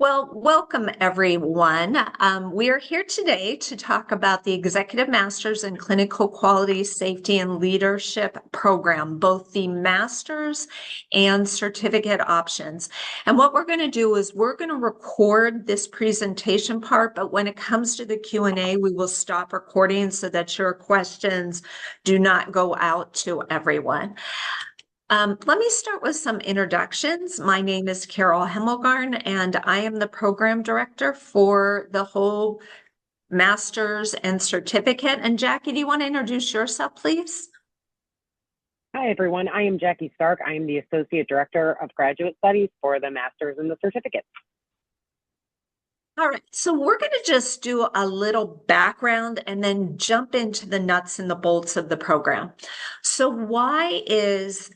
Well, welcome everyone. We are here today to talk about the Executive Masters in Clinical Quality, Safety, and Leadership program, both the master's and certificate options. And what we're going to do is we're going to record this presentation part, but when it comes to the Q&A, we will stop recording so that your questions do not go out to everyone. Let me start with some introductions. My name is Carol Hemmelgarn, and I am the program director for the whole master's and certificate. And Jackie, do you want to introduce yourself, please? Hi, everyone. I am Jackie Stark. I am the Associate Director of Graduate Studies for the Master's and the Certificate. All right, so we're going to just do a little background and then jump into the nuts and the bolts of the program. So why is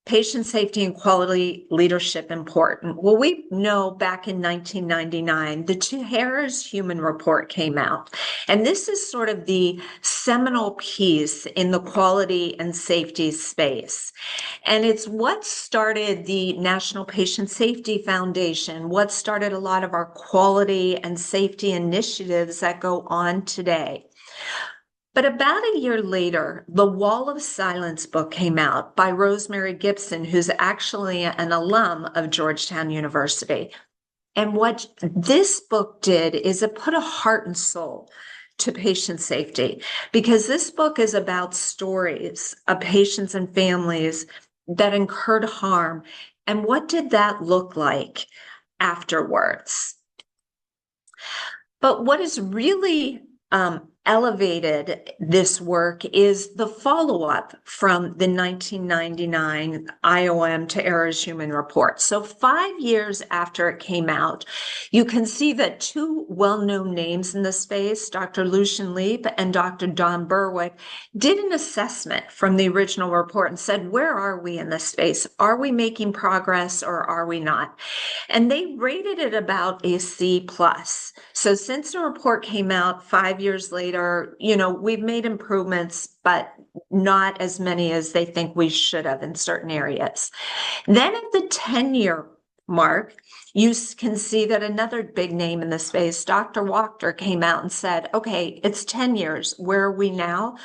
patient safety and quality leadership important? Well, we know back in 1999, the Harris Human Report came out. And this is sort of the seminal piece in the quality and safety space. And it's what started the National Patient Safety Foundation, what started a lot of our quality and safety initiatives that go on today. But about a year later, the Wall of Silence book came out by Rosemary Gibson, who's actually an alum of Georgetown University. And what this book did is it put a heart and soul to patient safety, because this book is about stories of patients and families that incurred harm. And what did that look like afterwards? But what is really elevated this work is the follow-up from the 1999 IOM to ERROR's Human Report. So 5 years after it came out, you can see that two well-known names in the space, Dr. Lucian Leape and Dr. Don Berwick, did an assessment from the original report and said, where are we in this space? Are we making progress or are we not? And they rated it about a C+. So since the report came out 5 years later, we've made improvements, but not as many as they think we should have in certain areas. Then at the 10-year mark, you can see that another big name in the space, Dr. Wachter, came out and said, okay, it's 10 years. Where are we now?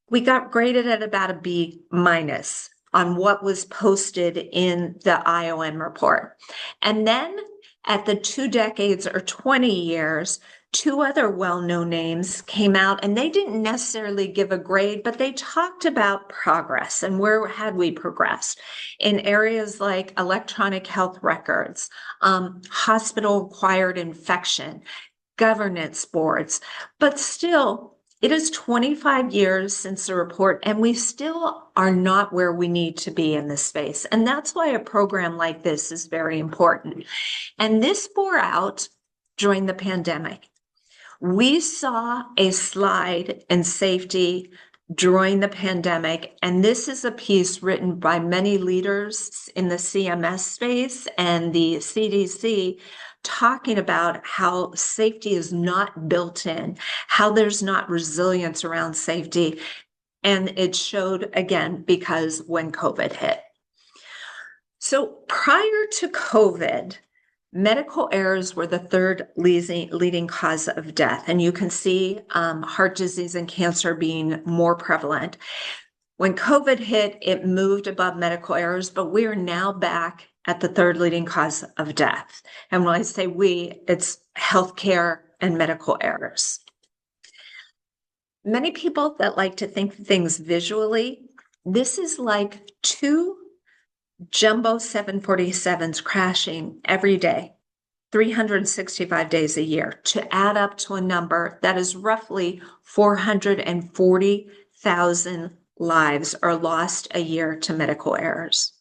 We got graded at about a B- on what was posted in the IOM report. And then at the 2 decades or 20 years, two other well-known names came out, and they didn't necessarily give a grade, but they talked about progress and where had we progressed in areas like electronic health records, hospital-acquired infection, governance boards. But still, it is 25 years since the report, and we still are not where we need to be in this space. And that's why a program like this is very important. And this bore out during the pandemic. We saw a slide in safety during the pandemic, and this is a piece written by many leaders in the CMS space and the CDC, talking about how safety is not built in, how there's not resilience around safety. And it showed again because when COVID hit. So prior to COVID, medical errors were the third leading cause of death. And you can see heart disease and cancer being more prevalent. When COVID hit, it moved above medical errors, but we are now back at the third leading cause of death. And when I say we, it's healthcare and medical errors. Many people that like to think things visually, this is like two jumbo 747s crashing every day, 365 days a year, to add up to a number that is roughly 440,000 lives are lost a year to medical errors.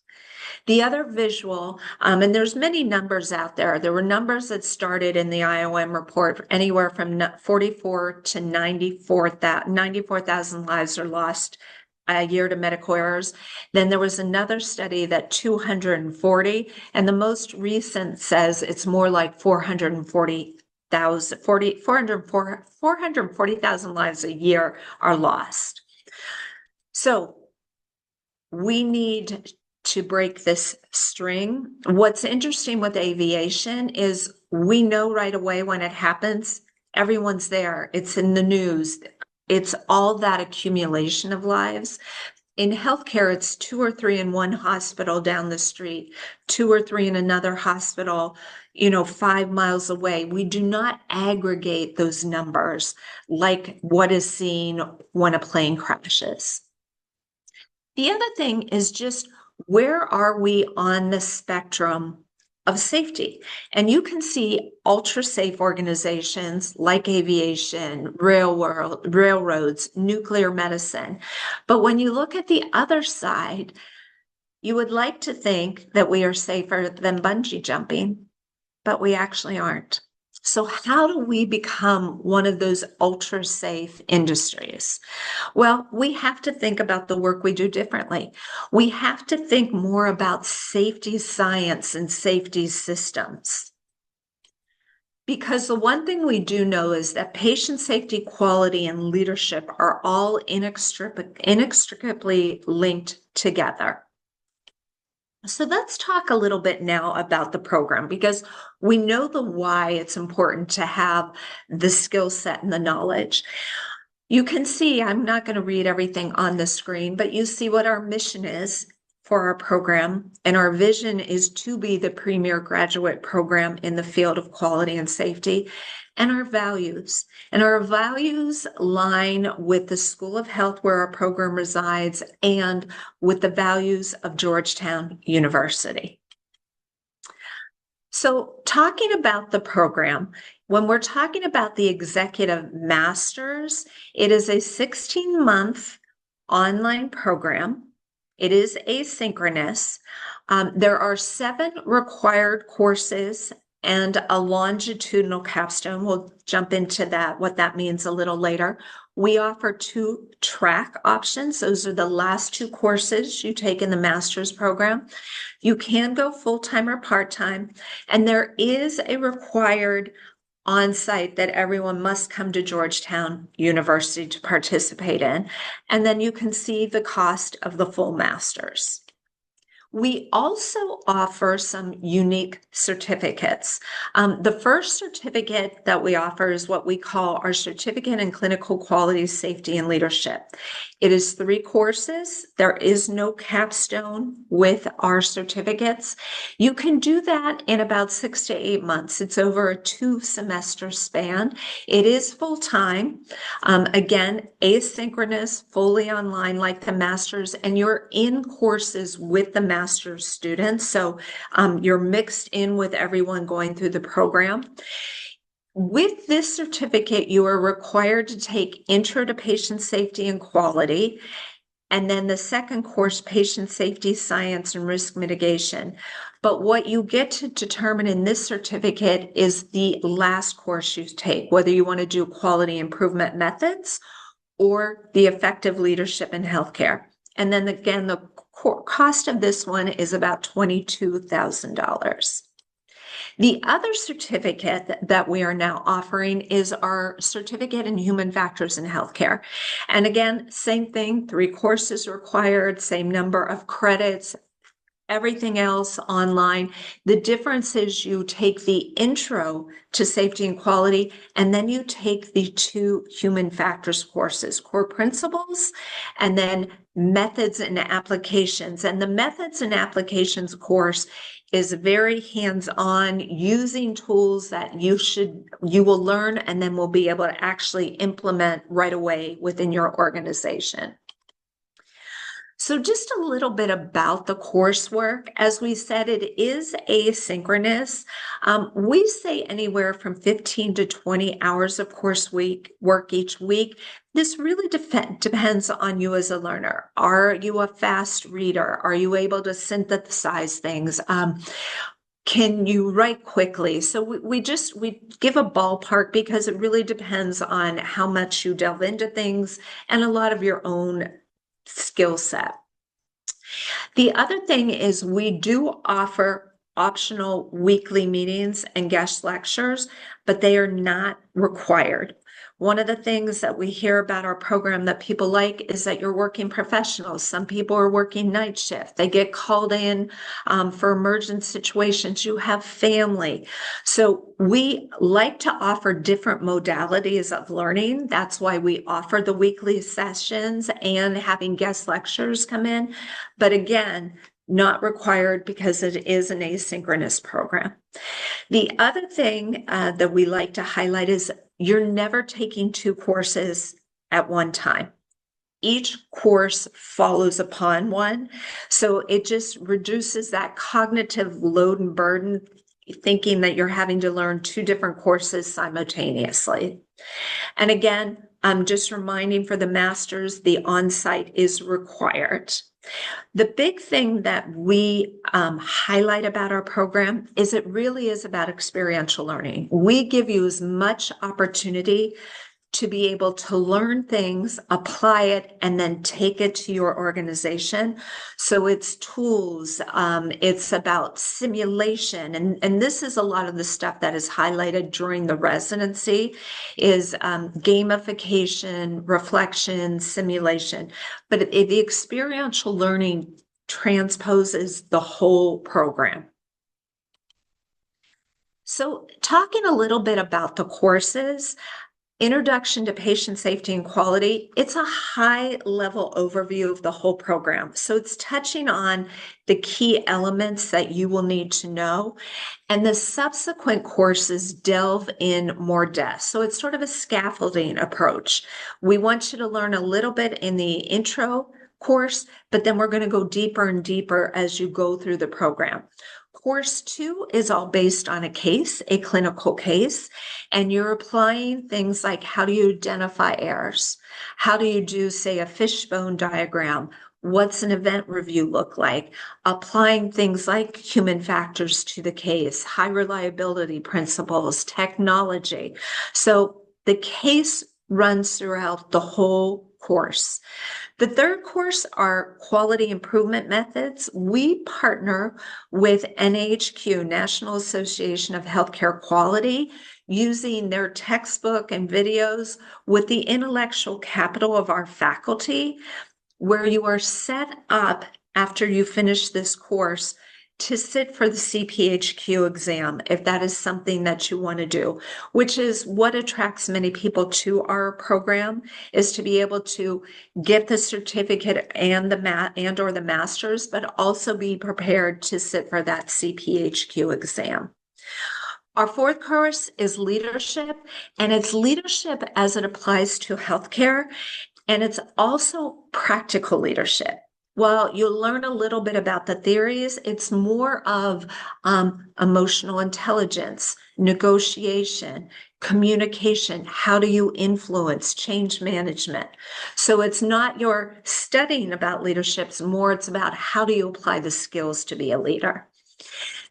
The other visual, and there's many numbers out there. There were numbers that started in the IOM report, anywhere from 44 to 94,000 lives are lost a year to medical errors. Then there was another study that 240, and the most recent says it's more like 440,000 lives a year are lost. So we need to break this string. What's interesting with aviation is we know right away when it happens, everyone's there. It's in the news. It's all that accumulation of lives. In healthcare, it's 2 or 3 in one hospital down the street, 2 or 3 in another hospital, 5 miles away. We do not aggregate those numbers like what is seen when a plane crashes. The other thing is just where are we on the spectrum of safety? And you can see ultra safe organizations like aviation, railroads, nuclear medicine. But when you look at the other side, you would like to think that we are safer than bungee jumping, but we actually aren't. So how do we become one of those ultra safe industries? Well, we have to think about the work we do differently. We have to think more about safety science and safety systems. Because the one thing we do know is that patient safety, quality, and leadership are all inextricably linked together. So let's talk a little bit now about the program, because we know the why it's important to have the skill set and the knowledge. You can see, I'm not going to read everything on the screen, but you see what our mission is for our program. And our vision is to be the premier graduate program in the field of quality and safety, and our values. And our values line with the School of Health where our program resides and with the values of Georgetown University. So talking about the program, when we're talking about the Executive Masters, it is a 16-month online program. It is asynchronous. There are 7 required courses and a longitudinal capstone. We'll jump into that, what that means a little later. We offer 2 track options. Those are the last 2 courses you take in the master's program. You can go full-time or part-time, and there is a required on-site that everyone must come to Georgetown University to participate in. And then you can see the cost of the full master's. We also offer some unique certificates. The first certificate that we offer is what we call our Certificate in Clinical Quality, Safety, and Leadership. It is 3 courses. There is no capstone with our certificates. You can do that in about 6 to 8 months. It's over a 2-semester span. It is full-time. Again, asynchronous, fully online like the master's, and you're in courses with the master's students. So you're mixed in with everyone going through the program. With this certificate, you are required to take Intro to Patient Safety and Quality, and then the second course, Patient Safety, Science, and Risk Mitigation. But what you get to determine in this certificate is the last course you take, whether you want to do quality improvement methods or the effective leadership in healthcare. And then again, the cost of this one is about $22,000. The other certificate that we are now offering is our Certificate in Human Factors in Healthcare. And again, same thing, 3 courses required, same number of credits, everything else online. The difference is you take the Intro to Safety and Quality, and then you take the 2 Human Factors courses, Core Principles, and then Methods and Applications. And the Methods and Applications course is very hands-on, using tools that you will learn and then will be able to actually implement right away within your organization. So just a little bit about the coursework. As we said, it is asynchronous. We say anywhere from 15 to 20 hours of work each week. This really depends on you as a learner. Are you a fast reader? Are you able to synthesize things? Can you write quickly? So we give a ballpark because it really depends on how much you delve into things and a lot of your own skill set. The other thing is we do offer optional weekly meetings and guest lectures, but they are not required. One of the things that we hear about our program that people like is that you're working professionals. Some people are working night shift. They get called in for emergent situations. You have family. So we like to offer different modalities of learning. That's why we offer the weekly sessions and having guest lectures come in. But again, not required because it is an asynchronous program. The other thing that we like to highlight is you're never taking two courses at one time. Each course follows upon one. So it just reduces that cognitive load and burden, thinking that you're having to learn two different courses simultaneously. And again, I'm just reminding for the masters, the on-site is required. The big thing that we highlight about our program is it really is about experiential learning. We give you as much opportunity to be able to learn things, apply it, and then take it to your organization. So it's tools, it's about simulation. And this is a lot of the stuff that is highlighted during the residency is gamification, reflection, simulation. But the experiential learning transposes the whole program. So talking a little bit about the courses, Introduction to Patient Safety and Quality, it's a high-level overview of the whole program. So it's touching on the key elements that you will need to know. And the subsequent courses delve in more depth. So it's sort of a scaffolding approach. We want you to learn a little bit in the intro course, but then we're going to go deeper and deeper as you go through the program. Course 2 is all based on a case, a clinical case, and you're applying things like how do you identify errors? How do you do, say, a fishbone diagram? What's an event review look like? Applying things like human factors to the case, high reliability principles, technology. So the case runs throughout the whole course. The third course are quality improvement methods. We partner with NAHQ, National Association of Healthcare Quality, using their textbook and videos with the intellectual capital of our faculty, where you are set up after you finish this course to sit for the CPHQ exam, if that is something that you want to do, which is what attracts many people to our program, is to be able to get the certificate and or the master's, but also be prepared to sit for that CPHQ exam. Our fourth course is leadership, and it's leadership as it applies to healthcare, and it's also practical leadership. Well, you'll learn a little bit about the theories. It's more of emotional intelligence, negotiation, communication. How do you influence change management? So it's not your studying about leadership, it's more it's about how do you apply the skills to be a leader.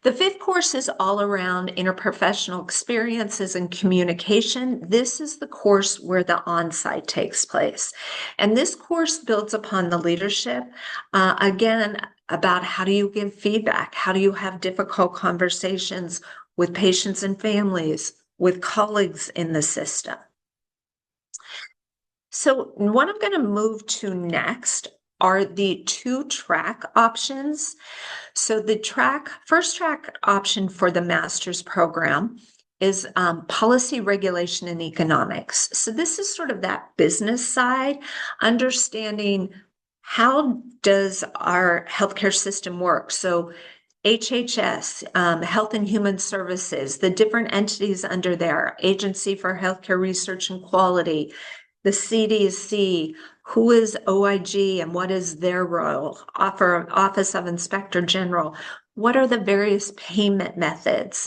The fifth course is all around interprofessional experiences and communication. This is the course where the on-site takes place. And this course builds upon the leadership, again, about how do you give feedback? How do you have difficult conversations with patients and families, with colleagues in the system? So what I'm going to move to next are the 2-track options. So the first track option for the master's program is policy, regulation, and economics. So this is sort of that business side, understanding how does our healthcare system work. So HHS, Health and Human Services, the different entities under there, Agency for Healthcare Research and Quality, the CDC, who is OIG and what is their role? Office of Inspector General. What are the various payment methods?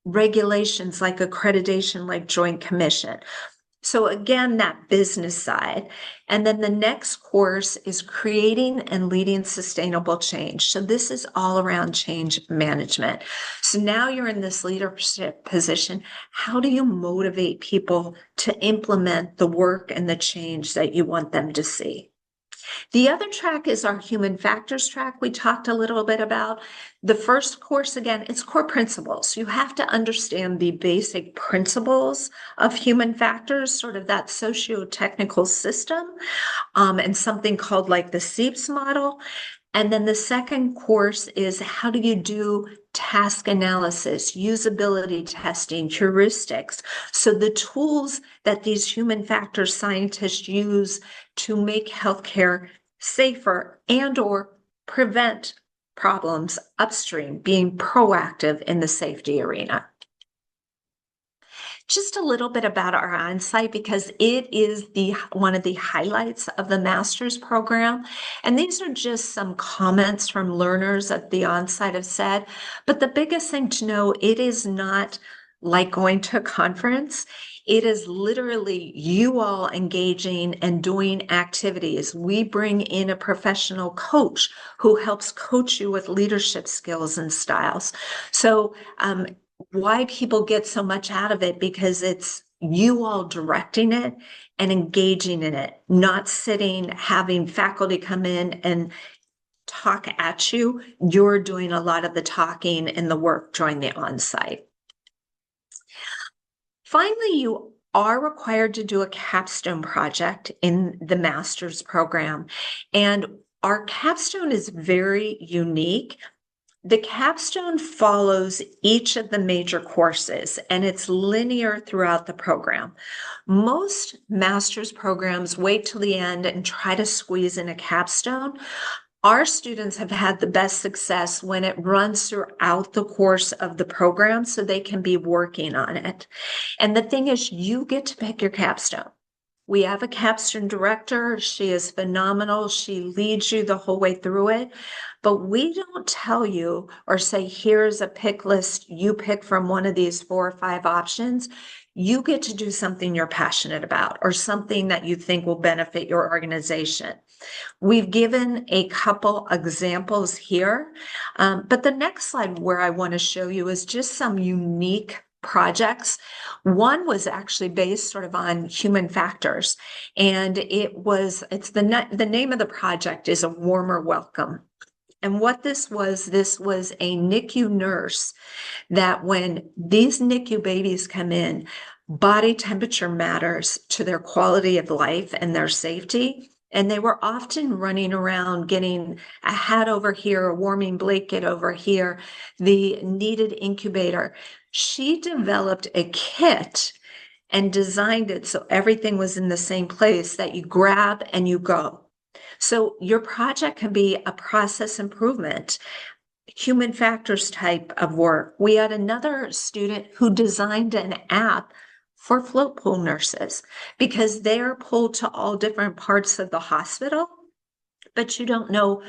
Regulations like accreditation, like Joint Commission. So again, that business side. And then the next course is creating and leading sustainable change. So this is all around change management. So now you're in this leadership position. How do you motivate people to implement the work and the change that you want them to see? The other track is our human factors track we talked a little bit about. The first course, again, it's core principles. You have to understand the basic principles of human factors, sort of that socio-technical system, and something called like the SEEPS model. And then the second course is how do you do task analysis, usability testing, heuristics. So the tools that these human factors scientists use to make healthcare safer and or prevent problems upstream, being proactive in the safety arena. Just a little bit about our on-site because it is one of the highlights of the master's program. And these are just some comments from learners at the on-site have said. But the biggest thing to know, it is not like going to a conference. It is literally you all engaging and doing activities. We bring in a professional coach who helps coach you with leadership skills and styles. So, why people get so much out of it, because it's you all directing it and engaging in it, not sitting, having faculty come in and talk at you. You're doing a lot of the talking and the work during the on-site. Finally, you are required to do a capstone project in the master's program. And our capstone is very unique. The capstone follows each of the major courses and it's linear throughout the program. Most master's programs wait till the end and try to squeeze in a capstone. Our students have had the best success when it runs throughout the course of the program so they can be working on it. And the thing is, you get to pick your capstone. We have a capstone director. She is phenomenal. She leads you the whole way through it. But we don't tell you or say, here's a pick list. You pick from one of these 4 or 5 options. You get to do something you're passionate about or something that you think will benefit your organization. We've given a couple examples here, but the next slide where I want to show you is just some unique projects. One was actually based sort of on human factors, and it's the name of the project is A Warmer Welcome. And what this was a NICU nurse that when these NICU babies come in, body temperature matters to their quality of life and their safety. And they were often running around getting a hat over here, a warming blanket over here, the needed incubator. She developed a kit and designed it so everything was in the same place that you grab and you go. So your project can be a process improvement, human factors type of work. We had another student who designed an app for float pool nurses because they're pulled to all different parts of the hospital, but you don't know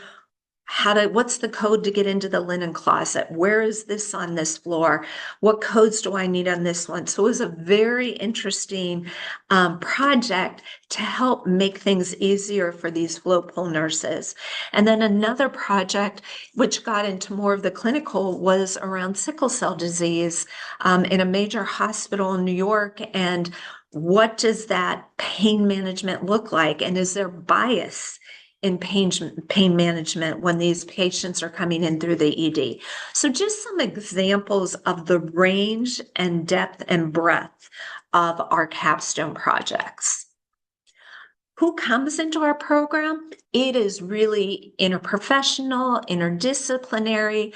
what's the code to get into the linen closet? Where is this on this floor? What codes do I need on this one? So it was a very interesting project to help make things easier for these float pool nurses. And then another project, which got into more of the clinical, was around sickle cell disease in a major hospital in New York. And what does that pain management look like? And is there bias in pain management when these patients are coming in through the ED? So just some examples of the range and depth and breadth of our capstone projects. Who comes into our program? It is really interprofessional, interdisciplinary.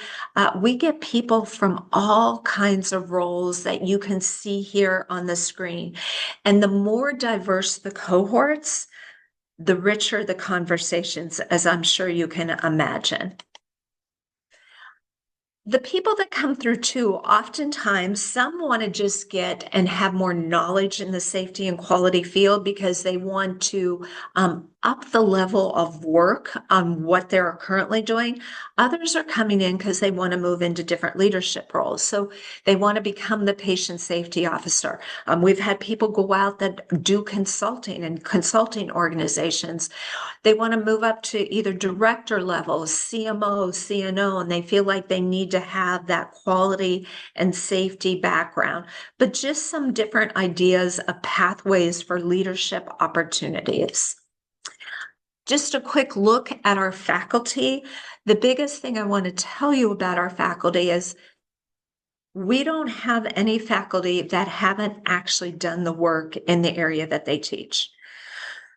We get people from all kinds of roles that you can see here on the screen. And the more diverse the cohorts, the richer the conversations, as I'm sure you can imagine. The people that come through too, oftentimes some want to just get and have more knowledge in the safety and quality field because they want to up the level of work on what they're currently doing. Others are coming in because they want to move into different leadership roles. So they want to become the patient safety officer. We've had people go out that do consulting and consulting organizations. They want to move up to either director level, CMO, CNO, and they feel like they need to have that quality and safety background, but just some different ideas of pathways for leadership opportunities. just a quick look at our faculty. The biggest thing I want to tell you about our faculty is we don't have any faculty that haven't actually done the work in the area that they teach.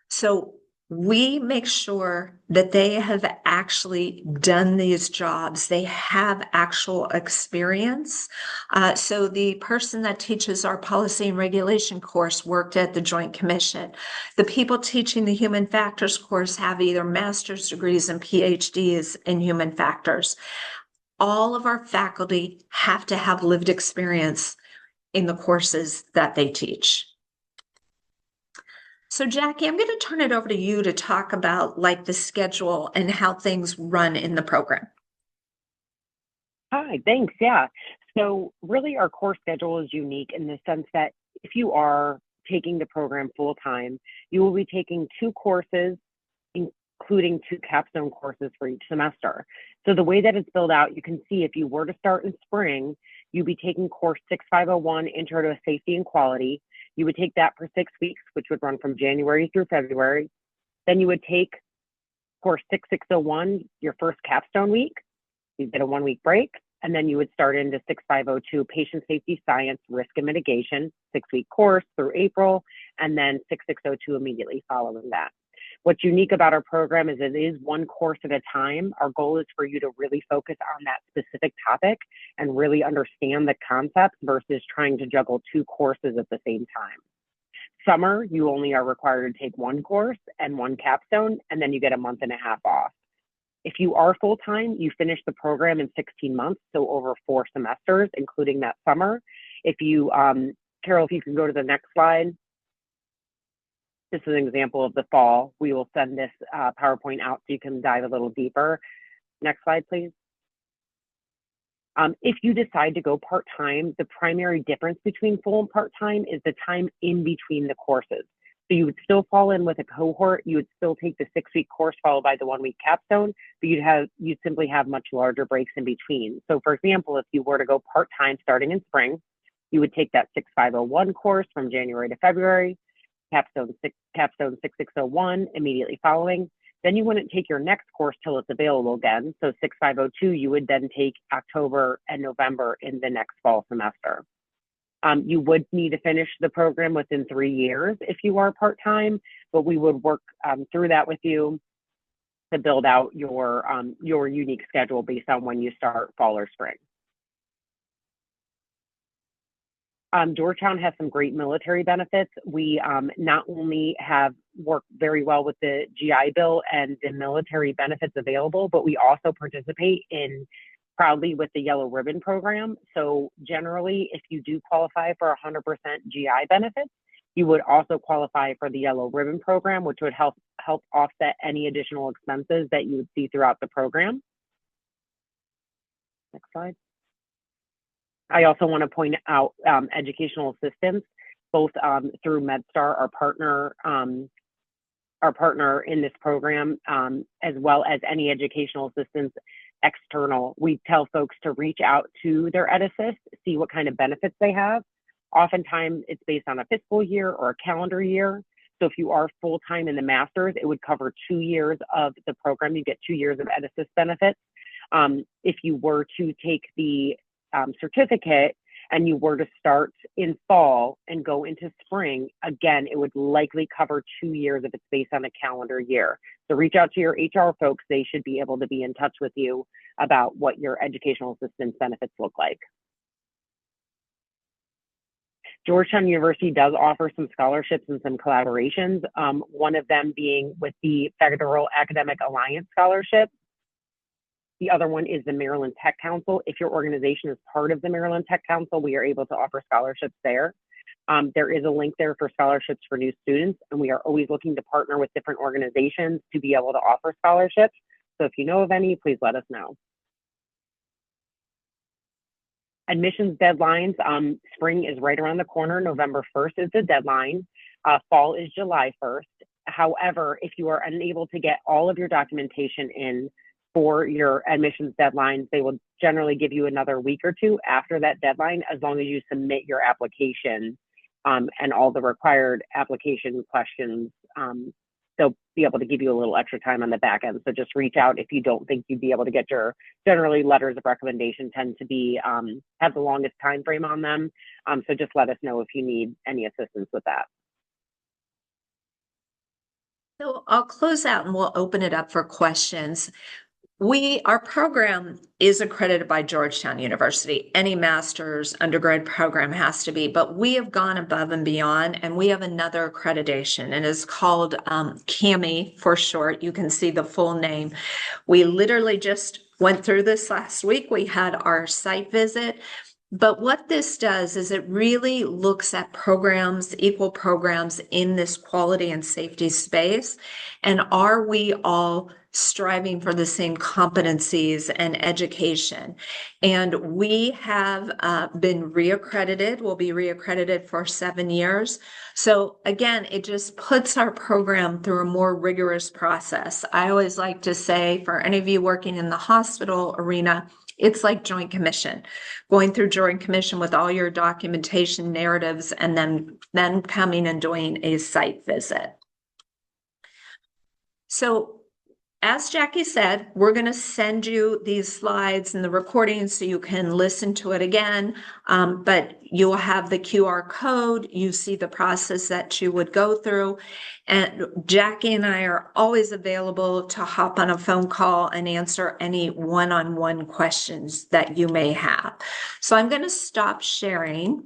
So we make sure that they have actually done these jobs. They have actual experience. So the person that teaches our policy and regulation course worked at the Joint Commission. The people teaching the human factors course have either master's degrees and PhDs in human factors. All of our faculty have to have lived experience in the courses that they teach. So Jackie, I'm going to turn it over to you to talk about like the schedule and how things run in the program. Hi, thanks. Yeah. So really our course schedule is unique in the sense that if you are taking the program full time, you will be taking 2 courses, including 2 capstone courses for each semester. So the way that it's built out, you can see if you were to start in spring, you'd be taking course 6501, Intro to Safety and Quality. You would take that for 6 weeks, which would run from January through February. Then you would take course 6601, your first capstone week. You get a 1-week break, and then you would start into 6502, Patient Safety Science, Risk and Mitigation, 6-week course through April, and then 6602 immediately following that. What's unique about our program is it is 1 course at a time. Our goal is for you to really focus on that specific topic and really understand the concepts versus trying to juggle 2 courses at the same time. Summer, you only are required to take 1 course and 1 capstone, and then you get a month and a half off. If you are full-time, you finish the program in 16 months, so over 4 semesters, including that summer. If you, Carol, if you can go to the next slide. This is an example of the fall. We will send this PowerPoint out so you can dive a little deeper. Next slide, please. If you decide to go part-time, the primary difference between full and part-time is the time in between the courses. So you would still fall in with a cohort. You would still take the 6-week course followed by the 1-week capstone, but you'd simply have much larger breaks in between. So for example, if you were to go part-time starting in spring, you would take that 6501 course from January to February, capstone 6601 immediately following. Then you wouldn't take your next course till it's available again. So 6502, you would then take October and November in the next fall semester. You would need to finish the program within 3 years if you are part-time, but we would work through that with you to build out your unique schedule based on when you start fall or spring. Georgetown has some great military benefits. We not only have worked very well with the GI Bill and the military benefits available, but we also participate proudly with the Yellow Ribbon program. So generally, if you do qualify for 100% GI benefits, you would also qualify for the Yellow Ribbon program, which would help offset any additional expenses that you would see throughout the program. Next slide. I also want to point out educational assistance, both through MedStar, our partner in this program, as well as any educational assistance external. We tell folks to reach out to their EdAssist, see what kind of benefits they have. Oftentimes it's based on a fiscal year or a calendar year. So if you are full-time in the master's, it would cover 2 years of the program. You get 2 years of EdAssist benefits. If you were to take the certificate and you were to start in fall and go into spring, again, it would likely cover 2 years if it's based on a calendar year. So reach out to your HR folks. They should be able to be in touch with you about what your educational assistance benefits look like. Georgetown University does offer some scholarships and some collaborations, one of them being with the Federal Academic Alliance Scholarship. The other one is the Maryland Tech Council. If your organization is part of the Maryland Tech Council, we are able to offer scholarships there. There is a link there for scholarships for new students, and we are always looking to partner with different organizations to be able to offer scholarships. So if you know of any, please let us know. Admissions deadlines, spring is right around the corner. November 1st is the deadline. Fall is July 1st. However, if you are unable to get all of your documentation in for your admissions deadlines, they will generally give you another week or 2 after that deadline, as long as you submit your application and all the required application questions. So be able to give you a little extra time on the back end. So just reach out if you don't think you'd be able to get your, generally letters of recommendation tend to be, have the longest time frame on them. So just let us know if you need any assistance with that. So I'll close out and we'll open it up for questions. Our program is accredited by Georgetown University. Any master's undergrad program has to be, but we have gone above and beyond, and we have another accreditation, and it's called CAMI for short. You can see the full name. We literally just went through this last week. We had our site visit. But what this does is it really looks at programs, equal programs in this quality and safety space. And are we all striving for the same competencies and education? And we have been reaccredited. We'll be reaccredited for 7 years. So again, it just puts our program through a more rigorous process. I always like to say, for any of you working in the hospital arena, it's like Joint Commission, going through Joint Commission with all your documentation, narratives, and then coming and doing a site visit. So as Jackie said, we're going to send you these slides and the recording so you can listen to it again, but you'll have the QR code. You see the process that you would go through. And Jackie and I are always available to hop on a phone call and answer any one-on-one questions that you may have. So I'm going to stop sharing.